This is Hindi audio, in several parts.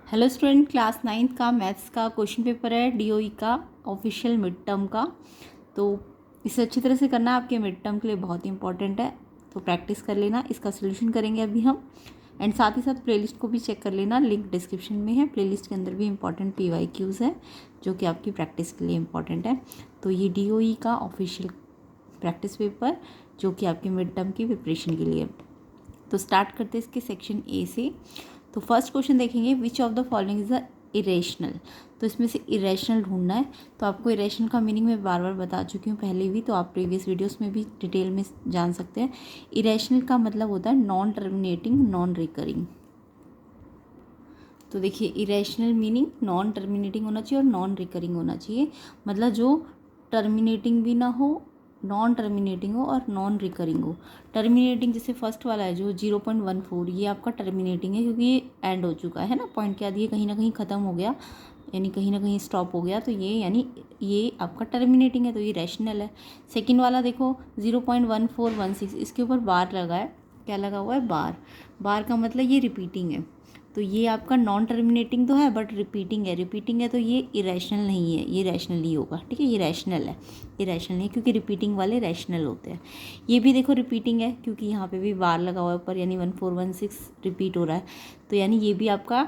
हेलो स्टूडेंट, क्लास 9th का मैथ्स का क्वेश्चन पेपर है डीओई का ऑफिशियल मिड टर्म का। तो इसे अच्छी तरह से करना आपके मिड टर्म के लिए बहुत ही इंपॉर्टेंट है। तो प्रैक्टिस कर लेना, इसका सोल्यूशन करेंगे अभी हम। एंड साथ ही साथ प्लेलिस्ट को भी चेक कर लेना, लिंक डिस्क्रिप्शन में है। प्लेलिस्ट के अंदर भी इंपॉर्टेंट PYQs है जो कि आपकी प्रैक्टिस के लिए इंपॉर्टेंट है। तो ये DOE का ऑफिशियल प्रैक्टिस पेपर जो कि आपके मिड टर्म की प्रिपरेशन के लिए। तो स्टार्ट करते हैं इसके सेक्शन ए से। तो फर्स्ट क्वेश्चन देखेंगे, which of the following is the irrational. तो इसमें से इरेशनल ढूंढना है। तो आपको इरेशनल का मीनिंग मैं बार बार बता चुकी हूँ पहले भी, तो आप प्रीवियस वीडियोस में भी डिटेल में जान सकते हैं। इरेशनल का मतलब होता है नॉन टर्मिनेटिंग, नॉन रिकरिंग। तो देखिए, इरेशनल मीनिंग नॉन टर्मिनेटिंग होना चाहिए और नॉन रिकरिंग होना चाहिए। मतलब जो टर्मिनेटिंग भी ना हो, नॉन टर्मिनेटिंग हो और नॉन रिकरिंग हो। टर्मिनेटिंग जैसे फर्स्ट वाला है जो 0.14, ये आपका टर्मिनेटिंग है क्योंकि ये एंड हो चुका है ना, पॉइंट क्या दिए, कहीं ना कहीं ख़त्म हो गया, यानी कहीं ना कहीं स्टॉप हो गया, तो ये यानी ये आपका टर्मिनेटिंग है, तो ये रैशनल है। सेकेंड वाला देखो 0.1416, इसके ऊपर बार लगा है, क्या लगा हुआ है, बार। बार का मतलब ये रिपीटिंग है, तो ये आपका नॉन टर्मिनेटिंग तो है बट रिपीटिंग है। रिपीटिंग है तो ये इरेशनल नहीं है, ये रैशनल ही होगा। ठीक है, ये रैशनल है, ये रैशनल नहीं है क्योंकि रिपीटिंग वाले रैशनल होते हैं। ये भी देखो रिपीटिंग है क्योंकि यहाँ पे भी बार लगा हुआ है ऊपर, यानी 1416 रिपीट हो रहा है, तो यानी ये भी आपका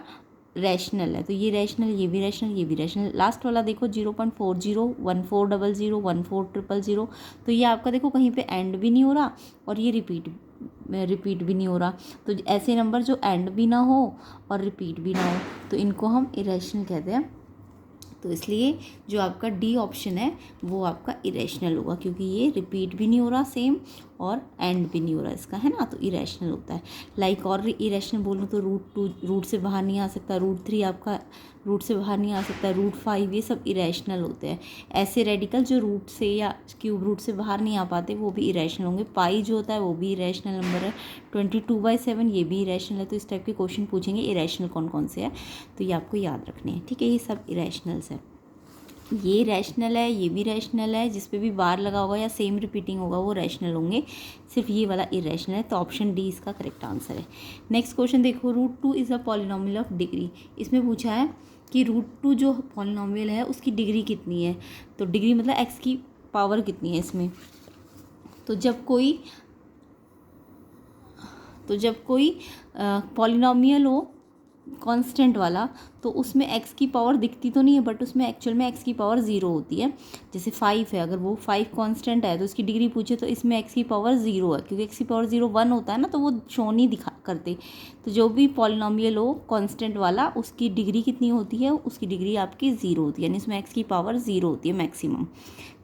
रैशनल है। तो ये रैशनल, ये भी रैशनल, ये भी रैशनल। लास्ट वाला देखो 0.40, 1400, 14000, तो ये आपका देखो कहीं पे एंड भी नहीं हो रहा और ये रिपीट भी नहीं हो रहा। तो ऐसे नंबर जो एंड भी ना हो और रिपीट भी ना हो तो इनको हम इरेशनल कहते हैं। तो इसलिए जो आपका डी ऑप्शन है वो आपका इरेशनल होगा क्योंकि ये रिपीट भी नहीं हो रहा सेम और एंड भी नहीं हो रहा इसका, है ना, तो इरेशनल होता है। लाइक और इरेशनल बोलूँ तो √2 रूट से बाहर नहीं आ सकता, √3 आपका रूट से बाहर नहीं आ सकता, √5, ये सब इरेशनल होते हैं। ऐसे रेडिकल जो रूट से या क्यूब रूट से बाहर नहीं आ पाते वो भी इरेशनल होंगे। पाई जो होता है वो भी इरेशनल नंबर है। 22/7 ये भी इरेशनल है। तो इस टाइप के क्वेश्चन पूछेंगे इरेशनल कौन कौन से है, तो ये आपको याद रखने हैं। ठीक है, ये सब इरेशनल्स है। ये रैशनल है, ये भी रैशनल है, जिस पे भी बार लगा होगा या सेम रिपीटिंग होगा वो रैशनल होंगे। सिर्फ ये वाला इरेशनल है, तो ऑप्शन डी इसका करेक्ट आंसर है। नेक्स्ट क्वेश्चन देखो, √2 is a polynomial of degree. इसमें पूछा है कि √2 जो पॉलिनॉमियल है उसकी डिग्री कितनी है। तो डिग्री मतलब एक्स की पावर कितनी है इसमें। तो जब कोई पॉलिनॉमियल हो कांस्टेंट वाला, तो उसमें x की पावर दिखती तो नहीं है बट उसमें एक्चुअल में x की पावर 0 होती है। जैसे 5 है, अगर वो 5 कांस्टेंट है तो इसकी डिग्री पूछे तो इसमें x की पावर 0 है क्योंकि x की पावर 0 1 होता है ना, तो वो शो नहीं दिखा करते। तो जो भी पॉलिनॉमियल हो कांस्टेंट वाला उसकी डिग्री कितनी होती है, उसकी डिग्री आपकी 0 होती है, यानी इसमें x की पावर 0 होती है मैक्सिमम।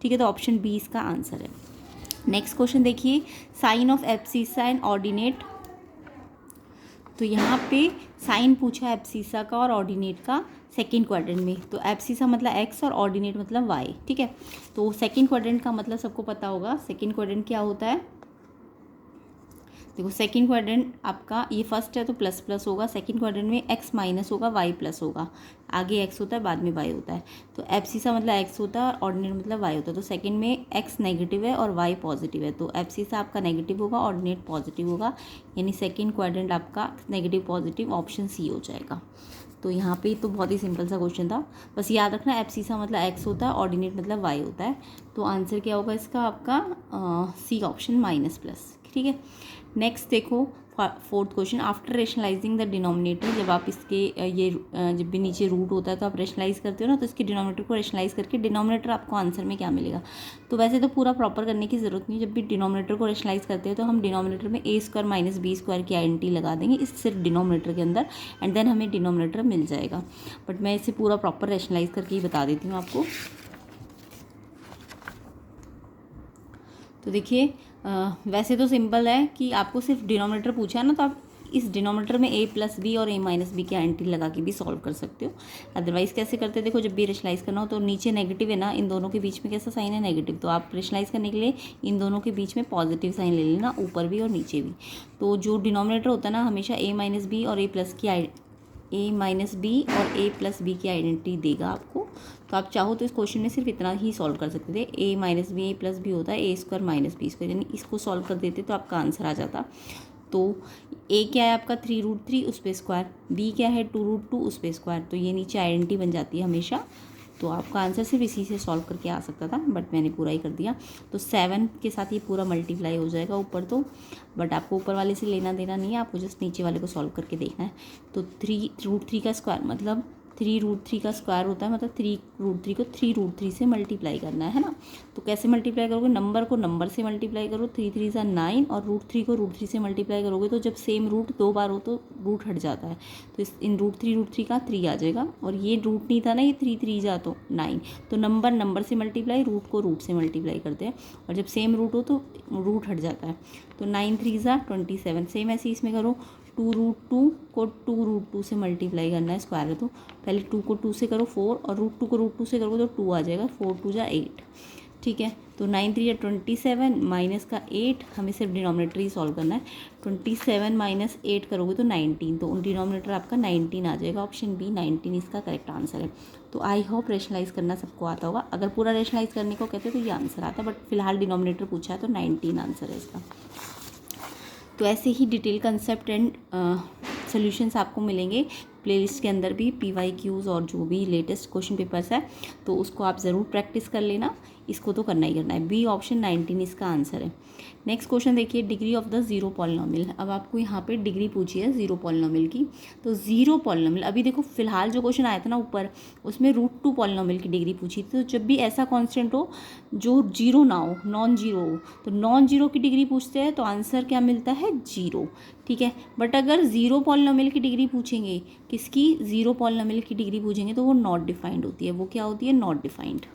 ठीक है, तो ऑप्शन बी इसका आंसर है। नेक्स्ट क्वेश्चन देखिए, sign of abscissa and ordinate. तो यहाँ पे साइन पूछा है एब्सिसा का और ऑर्डिनेट का सेकेंड क्वाड्रेंट में। तो एब्सिसा मतलब एक्स और ऑर्डिनेट मतलब वाई। ठीक है, तो सेकेंड क्वाड्रेंट का मतलब सबको पता होगा। सेकेंड क्वाड्रेंट क्या होता है, देखो सेकंड क्वाड्रेंट आपका ये फर्स्ट है तो प्लस प्लस होगा, सेकंड क्वाड्रेंट में एक्स माइनस होगा, वाई प्लस होगा, आगे एक्स होता है बाद में वाई होता है। तो एब्सिसा मतलब एक्स होता है और ऑर्डिनेट मतलब वाई होता है। तो सेकंड में एक्स नेगेटिव है और वाई पॉजिटिव है, तो एब्सिसा आपका नेगेटिव होगा, ऑर्डिनेट पॉजिटिव होगा, यानी सेकंड क्वाड्रेंट आपका नेगेटिव पॉजिटिव, ऑप्शन सी हो जाएगा। तो यहाँ पे तो बहुत ही सिंपल सा क्वेश्चन था, बस याद रखना एब्सिसा मतलब एक्स होता है, ऑर्डिनेट मतलब वाई होता है। तो आंसर क्या होगा इसका आपका सी ऑप्शन -+। ठीक है, नेक्स्ट देखो fourth question, after rationalising the denominator. जब आप इसके जब भी नीचे रूट होता है तो आप रेशनलाइज करते हो ना, तो इसके डिनोमिनेटर को रेशनलाइज करके डिनोमिनेटर आपको आंसर में क्या मिलेगा। तो वैसे तो पूरा प्रॉपर करने की जरूरत नहीं है, जब भी डिनोमिनेटर को रेशनलाइज करते हैं तो हम डिनोमिनेटर में a² - b² की आइडेंटिटी लगा देंगे इस सिर्फ डिनोमिनेटर के अंदर, एंड देन हमें डिनोमिनेटर मिल जाएगा। बट मैं इसे पूरा प्रॉपर रेशनलाइज करके ही बता देती हूँ आपको। तो देखिए वैसे तो सिंपल है कि आपको सिर्फ डिनोमिनेटर पूछा है ना, तो आप इस डिनोमिनेटर में a+b और a-b की आइडेंटिटी लगा के भी सॉल्व कर सकते हो। अदरवाइज़ कैसे करते हैं, देखो जब भी रेशनलाइज करना हो तो नीचे नेगेटिव है ना, इन दोनों के बीच में कैसा साइन है, नेगेटिव, तो आप रेशनलाइज करने के लिए इन दोनों के बीच में पॉजिटिव साइन ले लेना, ऊपर भी और नीचे भी। तो जो डिनोमिनेटर होता है ना हमेशा a-b और a+b की आइडेंटिटी देगा आपको। तो आप चाहो तो इस क्वेश्चन में सिर्फ इतना ही सॉल्व कर सकते थे, a-b a+b होता है a² - b², यानी इसको सॉल्व कर देते तो आपका आंसर आ जाता। तो ए क्या है आपका 3√3 उस पे स्क्वायर, बी क्या है 2√2 उस पे स्क्वायर, तो ये नीचे आइडेंटिटी बन जाती है हमेशा। तो आपका आंसर सिर्फ इसी से सॉल्व करके आ सकता था, बट मैंने पूरा ही कर दिया। तो 7 के साथ ये पूरा मल्टीप्लाई हो जाएगा ऊपर तो, बट आपको ऊपर वाले से लेना देना नहीं है, आपको जस्ट नीचे वाले को सॉल्व करके देखना है। तो 3√3 का स्क्वायर मतलब 3√3 का स्क्वायर होता है, मतलब 3√3 को 3√3 से मल्टीप्लाई करना है ना। तो कैसे मल्टीप्लाई करोगे, नंबर को नंबर से मल्टीप्लाई करो, 3 3 ज़ा 9, और √3 को √3 से मल्टीप्लाई करोगे तो जब सेम रूट 2 बार हो तो रूट हट जाता है। तो इस इन √3 का 3 आ जाएगा, और ये रूट नहीं था ना, ये 3 3 जा तो 9। तो नंबर से मल्टीप्लाई, रूट को रूट से मल्टीप्लाई करते हैं, और जब सेम रूट हो तो रूट हट जाता है। तो 9 3 ज़ा 27। सेम ऐसे इसमें करो, 2√2 को 2√2 से मल्टीप्लाई करना है, स्क्वायर है तो पहले 2 को 2 से करो 4, और √2 को √2 से करोगे तो 2 आ जाएगा, 4 2 जा 8। ठीक है, तो 9 3 या 27 माइनस का 8, हमें सिर्फ डिनोमिनेटर ही सॉल्व करना है। 27 माइनस 8 करोगे तो 19, तो डिनोमिनेटर आपका 19 आ जाएगा। ऑप्शन बी 19 इसका करेक्ट आंसर है। तो आई होप रेशनलाइज करना सबको आता होगा। अगर पूरा रेशनलाइज करने को कहते तो ये आंसर आता, बट फिलहाल डिनोमिनेटर पूछा है तो 19 आंसर है इसका। तो ऐसे ही डिटेल कंसेप्ट एंड सॉल्यूशंस आपको मिलेंगे प्लेलिस्ट के अंदर भी, PYQs और जो भी लेटेस्ट क्वेश्चन पेपर्स है, तो उसको आप ज़रूर प्रैक्टिस कर लेना। इसको तो करना ही करना है। बी ऑप्शन 19 इसका आंसर है। नेक्स्ट क्वेश्चन देखिए, degree of the zero polynomial. अब आपको यहाँ पे डिग्री पूछी है ज़ीरो पॉलिनोमियल की। तो ज़ीरो पॉलिनोमियल, अभी देखो फिलहाल जो क्वेश्चन आया था ना ऊपर, उसमें √2 पॉलिनोमियल की डिग्री पूछी थी। तो जब भी ऐसा कॉन्स्टेंट हो जो जीरो ना हो, नॉन जीरो हो, तो नॉन जीरो की डिग्री पूछते हैं तो आंसर क्या मिलता है, 0। ठीक है, बट अगर ज़ीरो पॉलिनोमियल की डिग्री पूछेंगे, किसकी, ज़ीरो पॉलिनोमियल की डिग्री पूछेंगे, तो वो नॉट डिफाइंड होती है। वो क्या होती है, नॉट डिफाइंड।